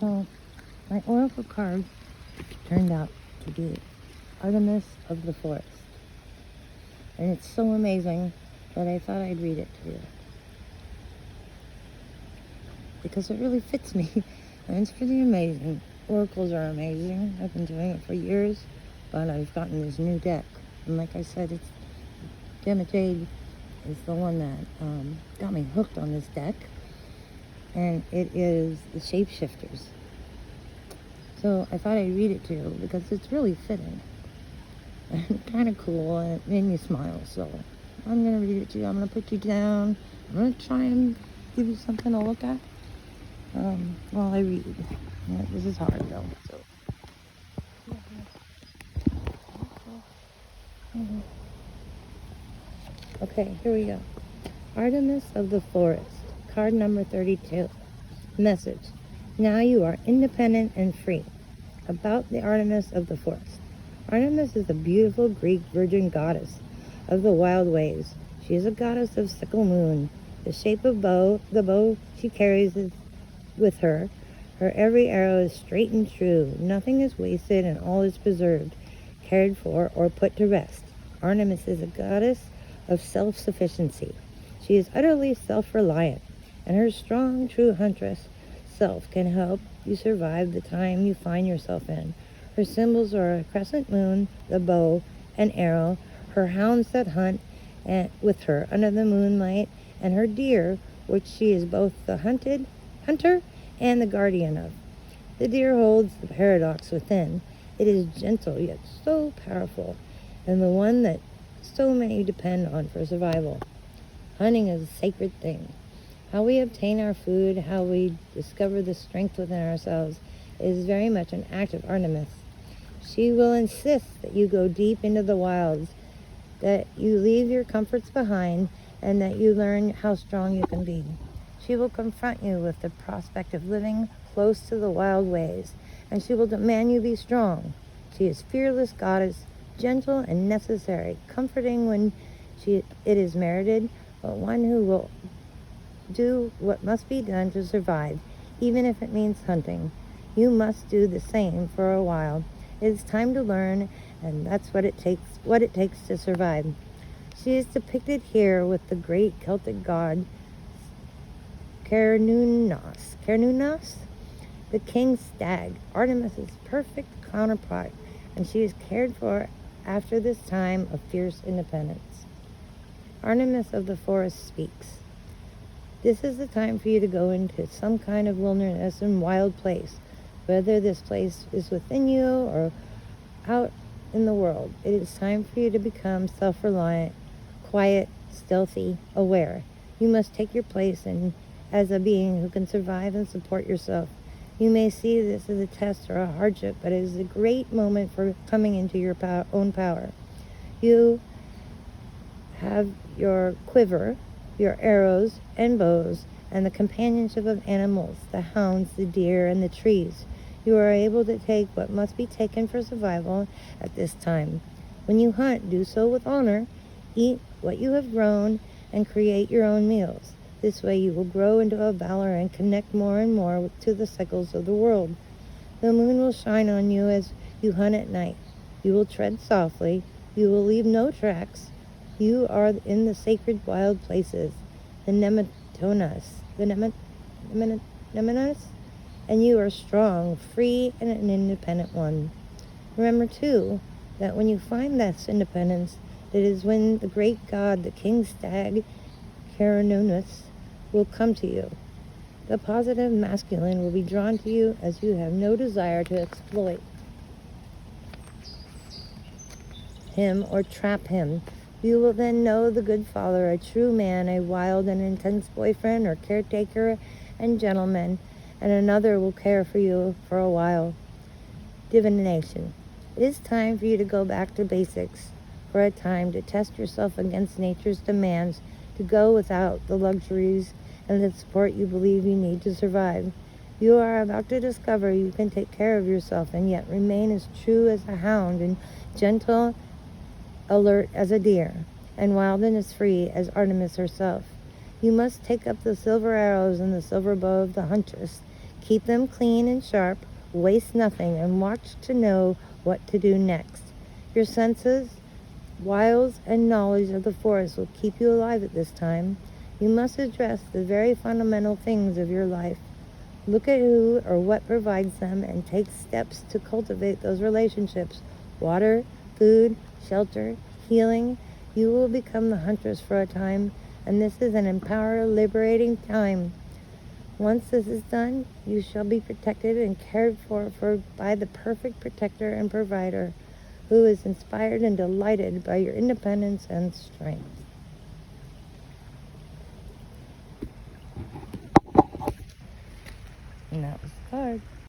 So my oracle card turned out to be Artemis of the Forest. And it's so amazing that I thought I'd read it to you. Because it really fits me. And it's pretty amazing. Oracles are amazing. I've been doing it for years. But I've gotten this new deck. And like I said, it's Gemma Jade is the one that got me hooked on this deck. And it is the Shapeshifters. So I thought I'd read it to you because it's really fitting. And kind of cool, and it made me smile. So I'm going to read it to you. I'm going to put you down. I'm going to try and give you something to look at while I read. Yeah, this is hard though. So. Okay, here we go. Artemis of the Forest, card number 32. Message. Now you are independent and free. About the Artemis of the Forest. Artemis is a beautiful Greek virgin goddess of the wild ways. She is a goddess of sickle moon. The shape of the bow she carries is with her. Her every arrow is straight and true. Nothing is wasted and all is preserved, cared for, or put to rest. Artemis is a goddess of self-sufficiency. She is utterly self-reliant, and her strong, true huntress self can help you survive the time you find yourself in. Her symbols are a crescent moon, the bow, and arrow, her hounds that hunt with her under the moonlight, and her deer, which she is both the hunter and the guardian of. The deer holds the paradox within. It is gentle yet so powerful, and the one that so many depend on for survival. Hunting is a sacred thing. How we obtain our food, how we discover the strength within ourselves, is very much an act of Artemis. She will insist that you go deep into the wilds, that you leave your comforts behind, and that you learn how strong you can be. She will confront you with the prospect of living close to the wild ways, and she will demand you be strong. She is fearless goddess, gentle and necessary, comforting when it is merited, but one who will do what must be done to survive, even if it means hunting. You must do the same for a while. It is time to learn, and that's what it takes to survive. She is depicted here with the great Celtic god Cernunnos, the king stag, Artemis's perfect counterpart, and she is cared for after this time of fierce independence. Artemis of the Forest speaks. This is the time for you to go into some kind of wilderness and wild place, whether this place is within you or out in the world. It is time for you to become self-reliant, quiet, stealthy, aware. You must take your place as a being who can survive and support yourself. You may see this as a test or a hardship, but it is a great moment for coming into your own power. You have your quiver, your arrows and bows, and the companionship of animals, the hounds, the deer, and the trees. You are able to take what must be taken for survival at this time. When you hunt, do so with honor. Eat what you have grown and create your own meals. This way you will grow into a valor and connect more and more to the cycles of the world. The moon will shine on you as you hunt at night. You will tread softly. You will leave no tracks. You are in the sacred wild places, the Nematonas, and you are strong, free, and an independent one. Remember, too, that when you find this independence, it is when the great god, the king stag, Cernunnos, will come to you. The positive masculine will be drawn to you as you have no desire to exploit him or trap him. You will then know the good father, a true man, a wild and intense boyfriend or caretaker and gentleman, and another will care for you for a while. Divination. It is time for you to go back to basics for a time, to test yourself against nature's demands, to go without the luxuries and the support you believe you need to survive. You are about to discover you can take care of yourself and yet remain as true as a hound and gentle, alert as a deer, and wild and as free as Artemis herself. You must take up the silver arrows and the silver bow of the huntress. Keep them clean and sharp, waste nothing, and watch to know what to do next. Your senses, wiles, and knowledge of the forest will keep you alive at this time. You must address the very fundamental things of your life. Look at who or what provides them and take steps to cultivate those relationships. Water, food, shelter, healing. You will become the huntress for a time, and this is an empowered, liberating time. Once this is done, you shall be protected and cared for by the perfect protector and provider, who is inspired and delighted by your independence and strength.